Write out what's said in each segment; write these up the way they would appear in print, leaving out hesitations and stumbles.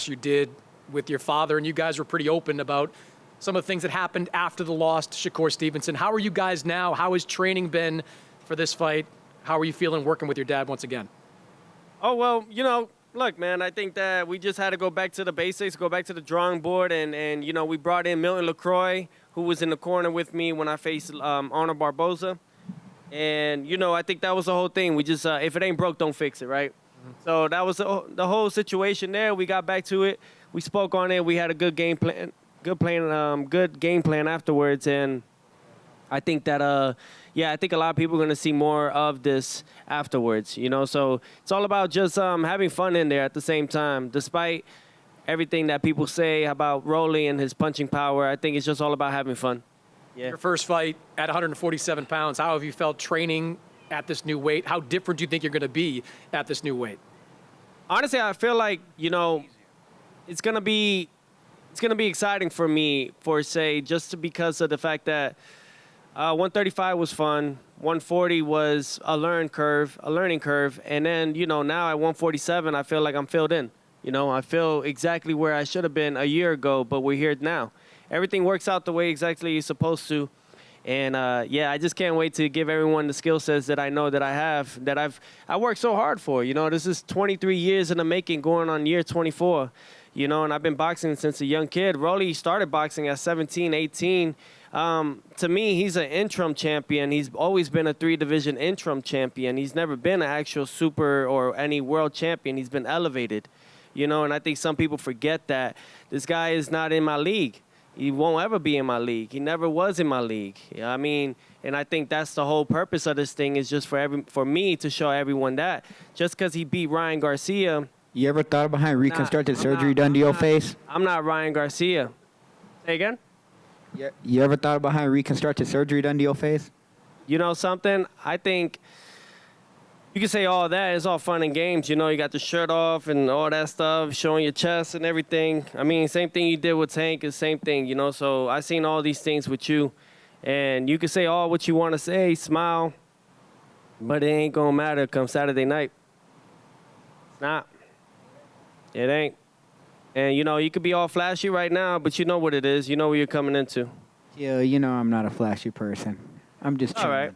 you did with your father, and you guys were pretty open about some of the things that happened after the loss to Shakur Stevenson. How are you guys now? How has training been for this fight? How are you feeling working with your dad once again? Oh, well, look, man, I think that we just had to go back to the basics, go back to the drawing board, and we brought in Milton LaCroix, who was in the corner with me when I faced Arnold Barboza. And, I think that was the whole thing. We just, if it ain't broke, don't fix it, right? So that was the whole situation there. We got back to it. We spoke on it. We had a good game plan, good game plan afterwards. And I think that, I think a lot of people are going to see more of this afterwards, So it's all about just having fun in there at the same time. Despite everything that people say about Rolly and his punching power, I think it's just all about having fun. Yeah. Your first fight at 147 pounds, how have you felt training at this new weight? How different do you think you're going to be at this new weight? Honestly, I feel like, it's going to be exciting for me, just because of the fact that 135 was fun, 140 was a learning curve, and then, now at 147, I feel like I'm filled in. I feel exactly where I should have been a year ago, but we're here now. Everything works out the way exactly it's supposed to. And, I just can't wait to give everyone the skill sets that I know that I have, that I worked so hard for. This is 23 years in the making, going on year 24. And I've been boxing since a young kid. Rolly started boxing at 17, 18. To me, he's an interim champion. He's always been a 3-division interim champion. He's never been an actual super or any world champion. He's been elevated, and I think some people forget that this guy is not in my league. He won't ever be in my league. He never was in my league. And I think that's the whole purpose of this thing, is just for me to show everyone that. Just because he beat Ryan Garcia. You ever thought behind reconstructive surgery done to your face? I'm not Ryan Garcia. Say again? You ever thought behind reconstructive surgery done to your face? You know something? I think you can say all that. It's all fun and games. You got the shirt off and all that stuff, showing your chest and everything. Same thing you did with Tank is the same thing, So I seen all these things with you. And you can say all what you want to say, smile, but it ain't going to matter come Saturday night. It's not. It ain't. And, you could be all flashy right now, but you know what it is. You know what you're coming into. Yeah, I'm not a flashy person. I'm just chilling. All right.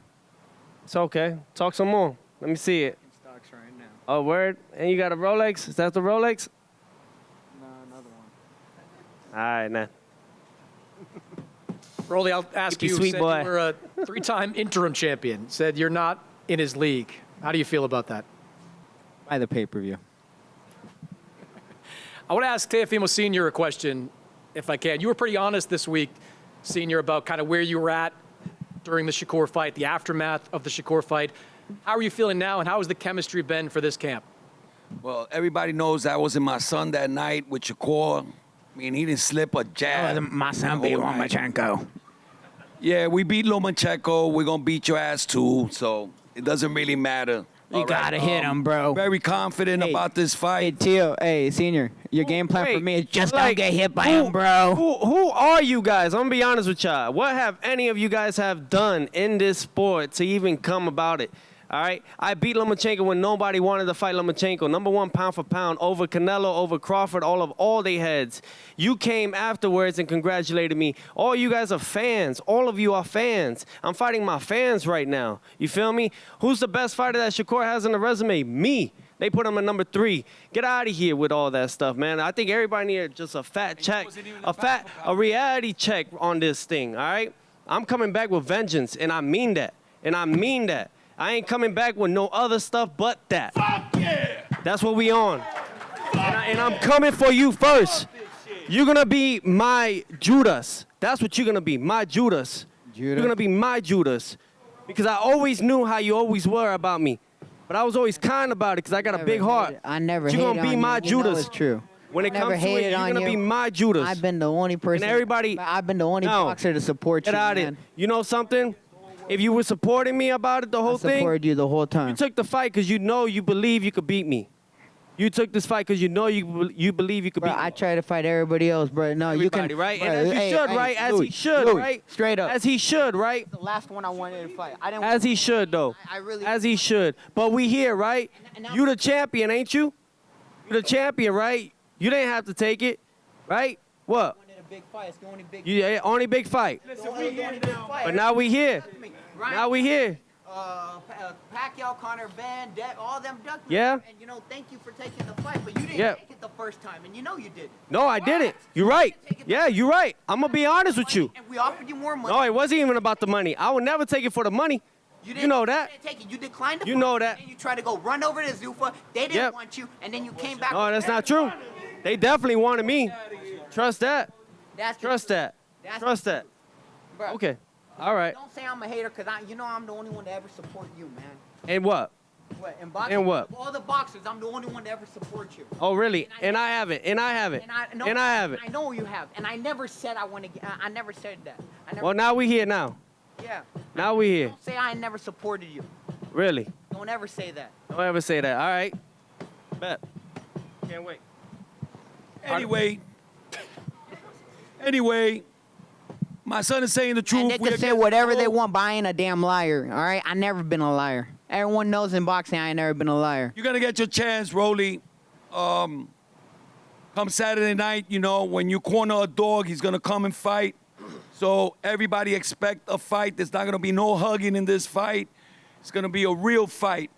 It's okay. Talk some more. Let me see it. In stocks right now. Oh, word? And you got a Rolex? Is that the Rolex? No, another one. All right, man. Rolly, I'll ask you. Sweet boy. You were a 3-time interim champion. Said you're not in his league. How do you feel about that? Buy the pay-per-view. I want to ask Teofimo Sr. a question, if I can. You were pretty honest this week, Sr., about kind of where you were at during the Shakur fight, the aftermath of the Shakur fight. How are you feeling now, and how has the chemistry been for this camp? Well, everybody knows I was in my son that night with Shakur. He didn't slip a jab. My son beat Lomachenko. Yeah, we beat Lomachenko. We're going to beat your ass, too, so it doesn't really matter. You gotta hit him, bro. Very confident about this fight. Hey, Teo. Hey, Senior. Your game plan for me is just don't get hit by him, bro. Who are you guys? I'm gonna be honest with y'all. What have any of you guys have done in this sport to even come about it? All right, I beat Lomachenko when nobody wanted to fight Lomachenko. #1 pound for pound, over Canelo, over Crawford, all they heads. You came afterwards and congratulated me. All you guys are fans. All of you are fans. I'm fighting my fans right now. You feel me? Who's the best fighter that Shakur has in the resume? Me. They put him at #3. Get out of here with all that stuff, man. I think everybody needs just a fat check, a reality check on this thing, all right? I'm coming back with vengeance, and I mean that. I ain't coming back with no other stuff but that. Fuck yeah! That's what we on. And I'm coming for you first. You're going to be my Judas. That's what you're going to be, my Judas. You're going to be my Judas. Because I always knew how you always were about me. But I was always kind about it because I got a big heart. I never hated on you. You're going to be my Judas. You know it's true. When it comes to it, you're going to be my Judas. I've been the only person. And everybody, I've been the only boxer to support you, get out man. it. You know something? If you were supporting me about it the whole thing, I supported you the whole time. You took the fight because you believe you could beat me. You took this fight because you believe you could beat me. I try to fight everybody else, bro. No, everybody, you can. Right? Bro, and as you should, right? As he should, right? Straight up. As he should, right? The last one I wanted to fight. I didn't. As he should, though. I really. As he should. But we here, right? You the champion, ain't you? You the champion, right? You didn't have to take it, right? What? Wanted a big fight. It's the only big Yeah, only big fight. But now we here. Now we here. Pacquiao, Conor, Van, all them duck. Yeah. And, you know, thank you for taking the fight, but you didn't Yeah. take it the first time, and you know you did. No, I didn't. You're right. Yeah, you're right. I'm going to be honest with you. And we offered you more money. No, it wasn't even about the money. I would never take it for the money. You know that. You didn't take it. You declined the You fight, know that. And you tried to go run over to Zuffa. They didn't Yep. want you, and then you came back. No, that's not true. They definitely wanted me. Trust that. Trust that. Trust that. Bro, Okay. All right. Don't say I'm a hater, because you know I'm the only one to ever support you, man. And what? What, in boxing? And what? Of all the boxers, I'm the only one to ever support you. Oh, really? And I haven't. And I haven't. And I haven't. I know you have. And I never said I want to get, I never said that. I never, Well, now we here now. yeah. Now we here. Don't say I never supported you. Really? Don't ever say that. Don't ever say that. All right. Bet. Can't wait. Anyway, my son is saying the truth. And they We can say against whatever the they law. want, but I ain't a damn liar, all right? I never been a liar. Everyone knows in boxing I ain't never been a liar. You're gonna get your chance, Rolly. Come Saturday night, you know, when you corner a dog, he's gonna come and fight. So everybody expect a fight. There's not gonna be no hugging in this fight. It's gonna be a real fight.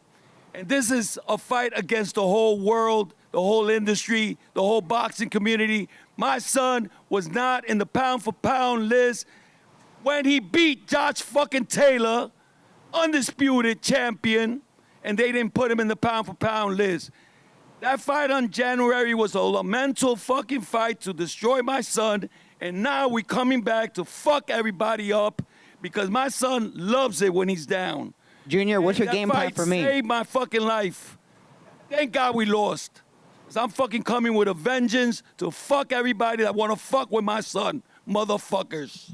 And this is a fight against the whole world, the whole industry, the whole boxing community. My son was not in the pound for pound list when he beat Josh fucking Taylor, undisputed champion, and they didn't put him in the pound for pound list. That fight on January was a mental fucking fight to destroy my son, and now we coming back to fuck everybody up because my son loves it when he's down. Junior, what's your That game plan fight for me? saved my fucking life. Thank God we lost. 'Cause I'm fucking coming with a vengeance to fuck everybody that want to fuck with my son. Motherfuckers.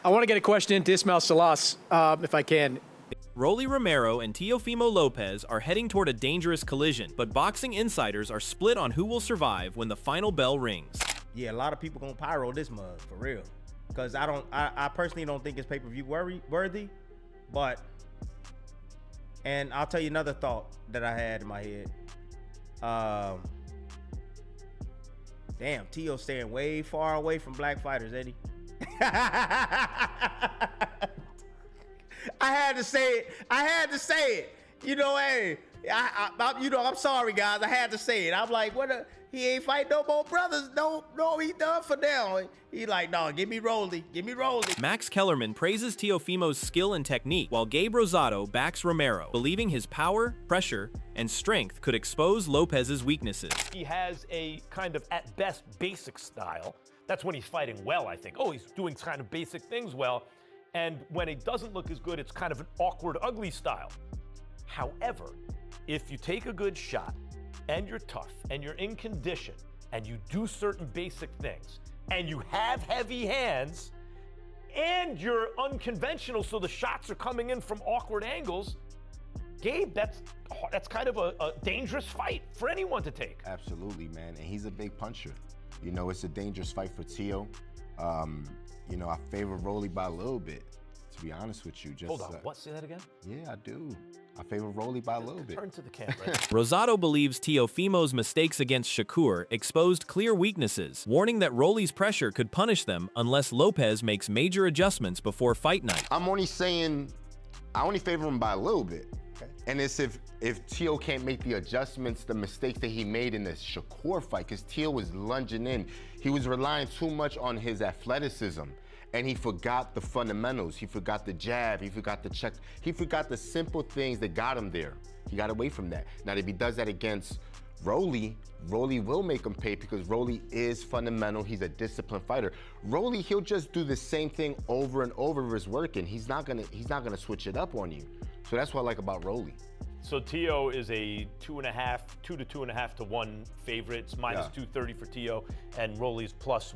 I want to get a question into Ismael Salas, if I can. ROLLY Romero and Teofimo Lopez are heading toward a dangerous collision, but boxing insiders are split on who will survive when the final bell rings. Yeah, a lot of people gonna pyro this mug for real, because I personally don't think it's pay-per-view worthy, but, and I'll tell you another thought that I had in my head. Damn, Tio's staying way far away from black fighters, Eddie. I had to say it. You know, hey, I'm sorry, guys. I had to say it. I'm like, he ain't fight no more brothers. No, he done for now. He like, no, give me Rolly. Max Kellerman praises Teofimo's skill and technique, while Gabe Rosado backs Romero, believing his power, pressure, and strength could expose Lopez's weaknesses. He has a kind of, at best, basic style. That's when he's fighting well, I think. Oh, he's doing kind of basic things well. And when it doesn't look as good, it's kind of an awkward, ugly style. However, if you take a good shot and you're tough and you're in condition and you do certain basic things and you have heavy hands and you're unconventional, so the shots are coming in from awkward angles, Gabe, that's kind of a dangerous fight for anyone to take. Absolutely, man. And he's a big puncher. You know, it's a dangerous fight for Tio. You know, I favor Rolly by a little bit, to be honest with you. Hold on, what? Say that again? Yeah, I do. I favor Rolly by a little bit. Turn to the camera. Rosado believes Teofimo's mistakes against Shakur exposed clear weaknesses, warning that Rolly's pressure could punish them unless Lopez makes major adjustments before fight night. I'm only saying, I only favor him by a little bit. And it's if Tio can't make the adjustments, the mistakes that he made in the Shakur fight, because Tio was lunging in. He was relying too much on his athleticism, and he forgot the fundamentals. He forgot the jab, he forgot the check. He forgot the simple things that got him there. He got away from that. Now, if he does that against Rolly will make him pay because Rolly is fundamental. He's a disciplined fighter. Rolly, he'll just do the same thing over and over if it's working. He's not gonna switch it up on you. So that's what I like about Rolly. So Tio is a 2.5 to 2.5 to 1 favorite. It's minus 230 for Tio, and Rolly's plus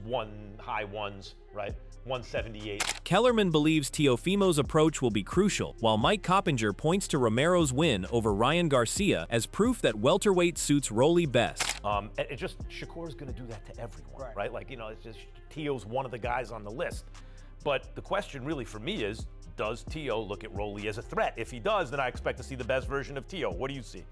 high ones, right? 178. Kellerman believes Teofimo's approach will be crucial, while Mike Coppinger points to Romero's win over Ryan Garcia as proof that welterweight suits Rolly best. Shakur's going to do that to everyone, right? Like, you know, it's just Tio's one of the guys on the list. But the question really for me is, does Tio look at Rolly as a threat? If he does, then I expect to see the best version of Tio. What do you see?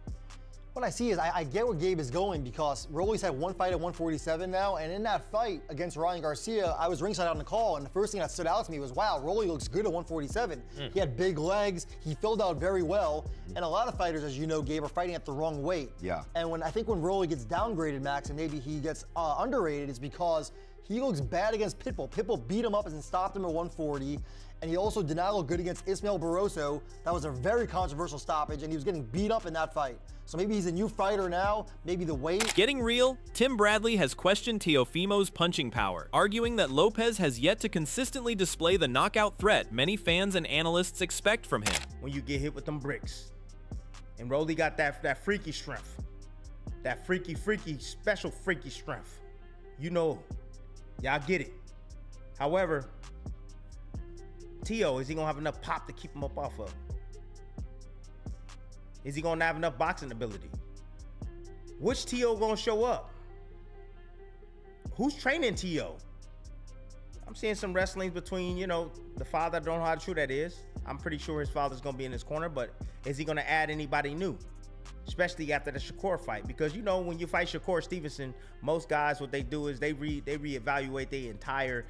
What I see is I get where Gabe is going because Rolly's had one fight at 147 now, and in that fight against Ryan Garcia, I was ringside on the call, and the first thing that stood out to me was, wow, Rolly looks good at 147. He had big legs, he filled out very well, and a lot of fighters, as you know, Gabe, are fighting at the wrong weight. Yeah. And I think when Rolly gets downgraded, Max, and maybe he gets underrated, is because he looks bad against Pitbull. Pitbull beat him up and stopped him at 140. And he also did not look good against Ismael Barroso. That was a very controversial stoppage, and he was getting beat up in that fight. So maybe he's a new fighter now, maybe the weight. Getting real, Tim Bradley has questioned Teofimo's punching power, arguing that Lopez has yet to consistently display the knockout threat many fans and analysts expect from him. When you get hit with them bricks. And Rolly got that freaky strength. That freaky, special freaky strength. You know, y'all get it. However, Teo, is he gonna have enough pop to keep him up off of? Is he gonna have enough boxing ability? Which Teo gonna show up? Who's training Teo? I'm seeing some wrestlings between, you know, the father. I don't know how true that is. I'm pretty sure his father's gonna be in his corner, but is he gonna add anybody new? Especially after the Shakur fight, because you know when you fight Shakur Stevenson, most guys what they do is they reevaluate their entire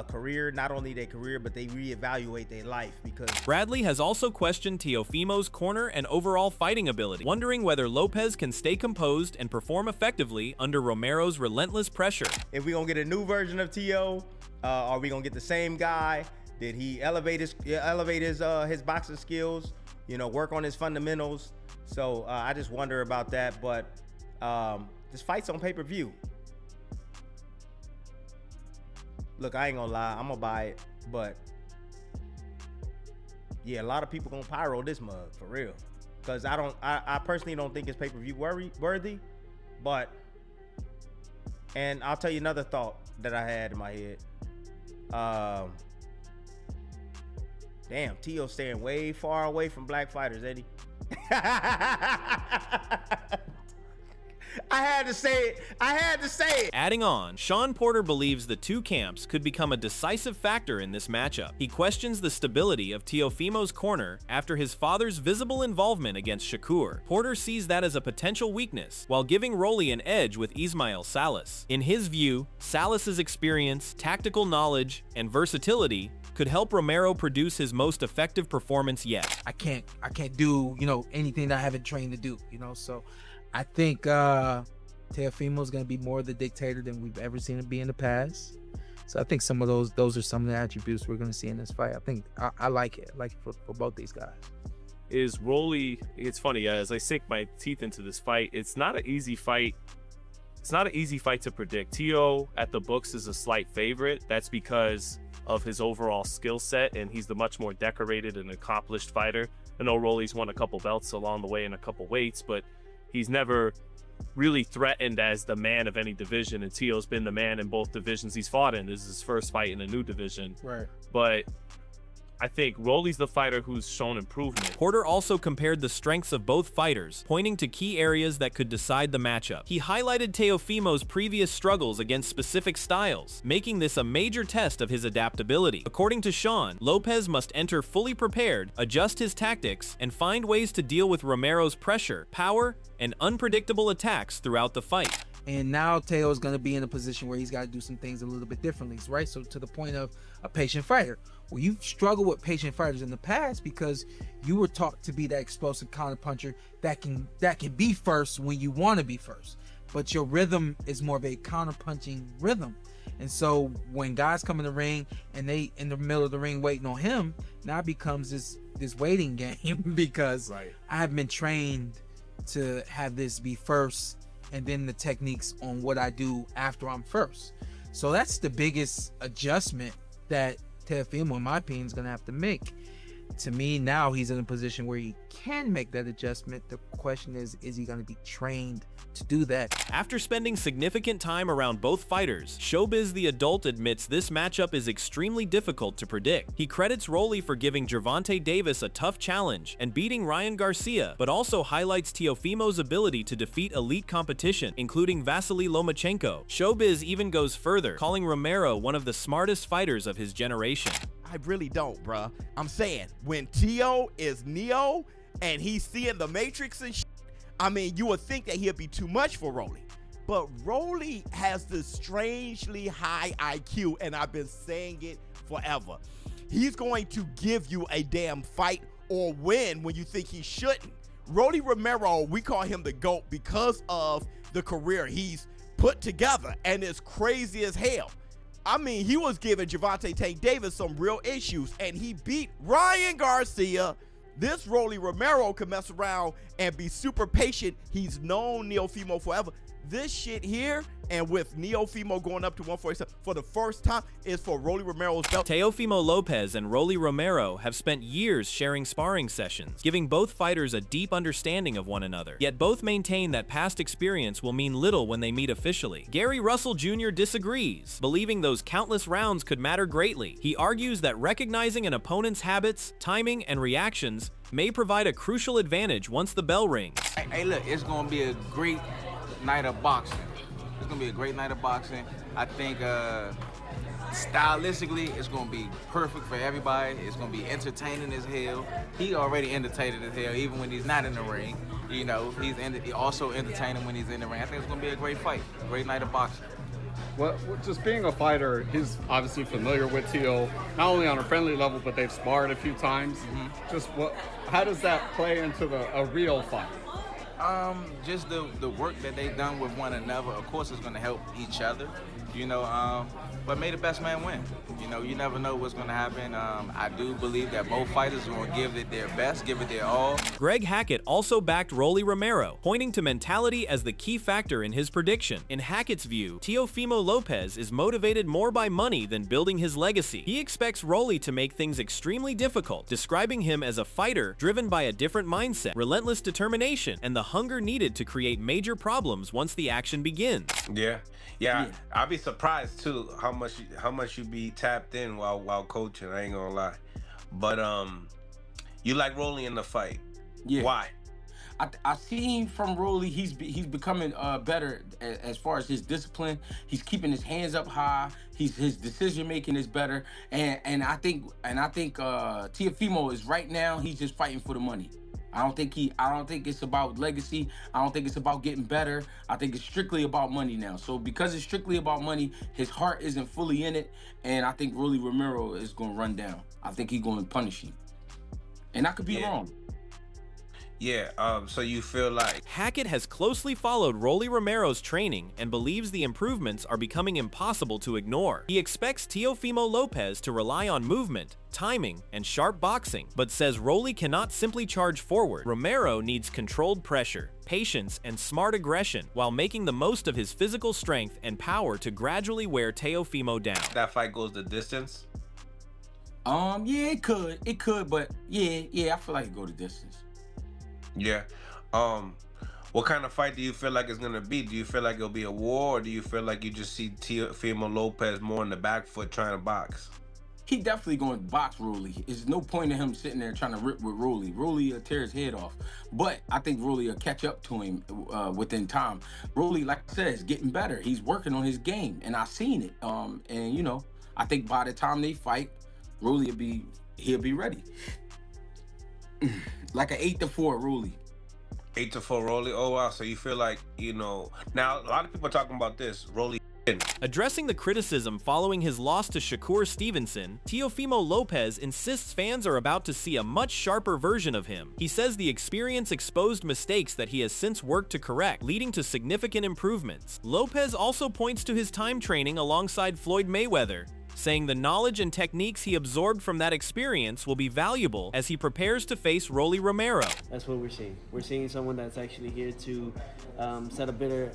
career, not only their career, but they reevaluate their life. Because Bradley has also questioned Teofimo's corner and overall fighting ability, wondering whether Lopez can stay composed and perform effectively under Romero's relentless pressure. if we gonna get a new version of Teo, are we gonna get the same guy? Did he elevate his boxing skills? You know, work on his fundamentals. So I just wonder about that, but this fight's on pay-per-view. Look, I ain't gonna lie, I'm gonna buy it, but yeah, a lot of people gonna pyro this mug for real, because I personally don't think it's pay-per-view worthy, but, and I'll tell you another thought that I had in my head. Damn, Teo's staying way far away from black fighters, Eddie. I had to say it. Adding on, Sean Porter believes the two camps could become a decisive factor in this matchup. He questions the stability of Teofimo's corner after his father's visible involvement against Shakur. Porter sees that as a potential weakness, while giving Rolly an edge with Ismael Salas. In his view, Salas's experience, tactical knowledge, and versatility could help Romero produce his most effective performance yet. I can't do, you know, anything that I haven't trained to do, you know, so I think Teofimo's going to be more of the dictator than we've ever seen him be in the past. So I think some of those are some of the attributes we're going to see in this fight. I think I like it. I like it for both these guys. Is Rolly, it's funny, as I sink my teeth into this fight, it's not an easy fight. It's not an easy fight to predict. Teo at the books is a slight favorite. That's because of his overall skill set, and he's the much more decorated and accomplished fighter. I know Rolly's won a couple belts along the way in a couple weights, but he's never really threatened as the man of any division, and Teo's been the man in both divisions he's fought in. This is his first fight in a new division. Right. But I think Rolly's the fighter who's shown improvement. Porter also compared the strengths of both fighters, pointing to key areas that could decide the matchup. He highlighted Teofimo's previous struggles against specific styles, making this a major test of his adaptability. According to Sean, Lopez must enter fully prepared, adjust his tactics, and find ways to deal with Romero's pressure, power, and unpredictable attacks throughout the fight. And now Teo is going to be in a position where he's got to do some things a little bit differently, right? So to the point of a patient fighter. Well, you've struggled with patient fighters in the past because you were taught to be that explosive counterpuncher that can be first when you want to be first. But your rhythm is more of a counterpunching rhythm. And so when guys come in the ring and they in the middle of the ring waiting on him, now it becomes this waiting game because I have been trained to have this be first and then the techniques on what I do after I'm first. So that's the biggest adjustment that Teofimo, in my opinion, is going to have to make. To me, now he's in a position where he can make that adjustment. The question is he going to be trained to do that? After spending significant time around both fighters, Showbiz the Adult admits this matchup is extremely difficult to predict. He credits Rolly for giving Gervonta Davis a tough challenge and beating Ryan Garcia, but also highlights Teofimo's ability to defeat elite competition, including Vasily Lomachenko. Showbiz even goes further, calling Romero one of the smartest fighters of his generation. I really don't, bruh. I'm saying, when Teo is Neo and he's seeing the Matrix and shit, I mean, you would think that he'd be too much for Rolly. But Rolly has this strangely high IQ, and I've been saying it forever. He's going to give you a damn fight or win when you think he shouldn't. Rolly Romero, we call him the GOAT because of the career he's put together, and it's crazy as hell. I mean, he was giving Gervonta Tank Davis some real issues, and he beat Ryan Garcia. This Rolly Romero can mess around and be super patient. He's known Teofimo forever. This shit here, and with Teofimo going up to 147 for the first time, is for Rolly Romero's belt. Teofimo Lopez and Rolly Romero have spent years sharing sparring sessions, giving both fighters a deep understanding of one another. Yet both maintain that past experience will mean little when they meet officially. Gary Russell Jr. disagrees, believing those countless rounds could matter greatly. He argues that recognizing an opponent's habits, timing, and reactions may provide a crucial advantage once the bell rings. Hey, look, it's going to be a great night of boxing. It's going to be a great night of boxing. I think stylistically, it's going to be perfect for everybody. It's going to be entertaining as hell. He already entertaining as hell, even when he's not in the ring. You know, he's also entertaining when he's in the ring. I think it's going to be a great fight, a great night of boxing. Well, just being a fighter, he's obviously familiar with Teo, not only on a friendly level, but they've sparred a few times. How does that play into a real fight? Just the work that they've done with one another. Of course, it's going to help each other, you know, but may the best man win. You know, you never know what's going to happen. I do believe that both fighters are going to give it their best, give it their all. Greg Hackett also backed Rolly Romero, pointing to mentality as the key factor in his prediction. In Hackett's view, Teofimo Lopez is motivated more by money than building his legacy. He expects Rolly to make things extremely difficult, describing him as a fighter driven by a different mindset, relentless determination, and the hunger needed to create major problems once the action begins. Yeah, I'd be surprised too how much you be tapped in while coaching. I ain't gonna lie, but you like Rolly in the fight. Yeah. Why? I seen from Rolly, he's becoming better as far as his discipline. He's keeping his hands up high. His decision making is better, and I think Teofimo is right now. He's just fighting for the money. I don't think it's about legacy. I don't think it's about getting better. I think it's strictly about money now. So because it's strictly about money, his heart isn't fully in it, and I think Rolly Romero is going to run down. I think he's going to punish him, and I could be wrong. Yeah, so you feel like Hackett has closely followed Rolly Romero's training and believes the improvements are becoming impossible to ignore. He expects Teofimo Lopez to rely on movement, timing, and sharp boxing, but says Rolly cannot simply charge forward. Romero needs controlled pressure, patience, and smart aggression while making the most of his physical strength and power to gradually wear Teofimo down. That fight goes the distance? Yeah, it could, but yeah, I feel like it go the distance. Yeah. What kind of fight do you feel like it's gonna be? Do you feel like it'll be a war, or do you feel like you just see Teofimo Lopez more in the back foot trying to box? He definitely going to box Rolly. There's no point in him sitting there trying to rip with Rolly. Rolly will tear his head off. But I think Rolly will catch up to him within time. Rolly, like I said, is getting better. He's working on his game, and I've seen it. And you know, I think by the time they fight, Rolly he'll be ready. Like an 8-4 Rolly. 8-4 Rolly. Oh wow. So you feel like, you know, now a lot of people are talking about this. Rolly. Addressing the criticism following his loss to Shakur Stevenson, Teofimo Lopez insists fans are about to see a much sharper version of him. He says the experience exposed mistakes that he has since worked to correct, leading to significant improvements. Lopez also points to his time training alongside Floyd Mayweather, saying the knowledge and techniques he absorbed from that experience will be valuable as he prepares to face Rolly Romero. That's what we're seeing. We're seeing someone that's actually here to set a better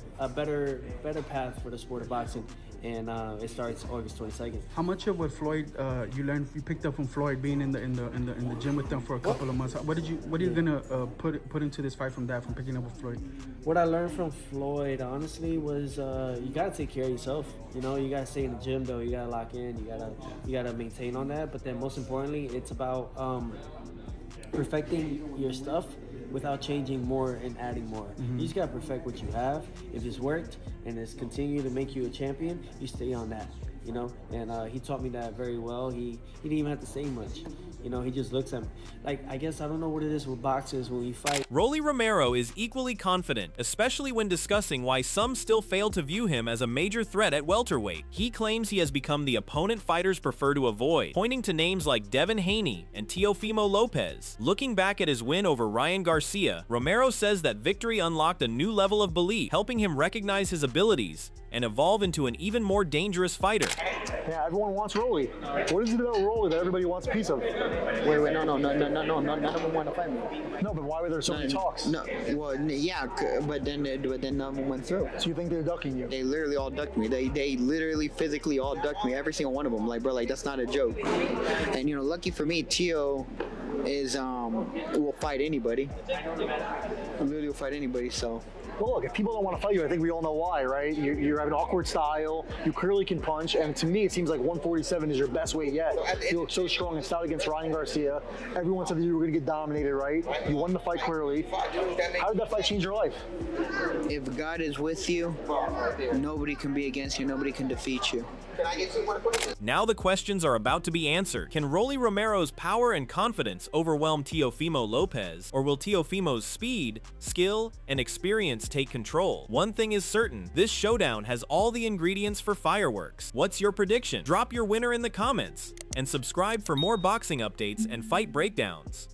path for the sport of boxing, and it starts August 22nd. How much of what Floyd you picked up from Floyd being in the gym with them for a couple of months? What are you gonna put into this fight from picking up with Floyd? What I learned from Floyd, honestly, was you gotta take care of yourself. You know, you gotta stay in the gym though. You gotta lock in. You gotta maintain on that. But then most importantly, it's about perfecting your stuff without changing more and adding more. You just gotta perfect what you have. If it's worked and it's continued to make you a champion, you stay on that. you know, and he taught me that very well. He didn't even have to say much. You know, he just looks at me. Like, I guess I don't know what it is with boxers when you fight. Rolly Romero is equally confident, especially when discussing why some still fail to view him as a major threat at welterweight. He claims he has become the opponent fighters prefer to avoid, pointing to names like Devin Haney and Teofimo Lopez. Looking back at his win over Ryan Garcia, Romero says that victory unlocked a new level of belief, helping him recognize his abilities and evolve into an even more dangerous fighter. Yeah, everyone wants Rolly. What is it about Rolly that everybody wants a piece of? Wait, no, none of them want to fight me. No, but why were there so many talks? No, well, yeah, but then none of them went through. So you think they're ducking you? They literally all ducked me. They literally physically all ducked me. Every single one of them. Like, bro, like that's not a joke. And you know, lucky for me, Tio is will fight anybody. Literally will fight anybody. So. Well, look, if people don't want to fight you, I think we all know why, right? You have an awkward style, you clearly can punch, and to me, it seems like 147 is your best weight yet. You look so strong and stout against Ryan Garcia. Everyone said that you were going to get dominated, right? You won the fight clearly. How did that fight change your life? If God is with you, nobody can be against you, nobody can defeat you. Now the questions are about to be answered. Can Rolly Romero's power and confidence overwhelm Teofimo Lopez, or will Teofimo's speed, skill, and experience take control? One thing is certain, this showdown has all the ingredients for fireworks. What's your prediction? Drop your winner in the comments, and subscribe for more boxing updates and fight breakdowns.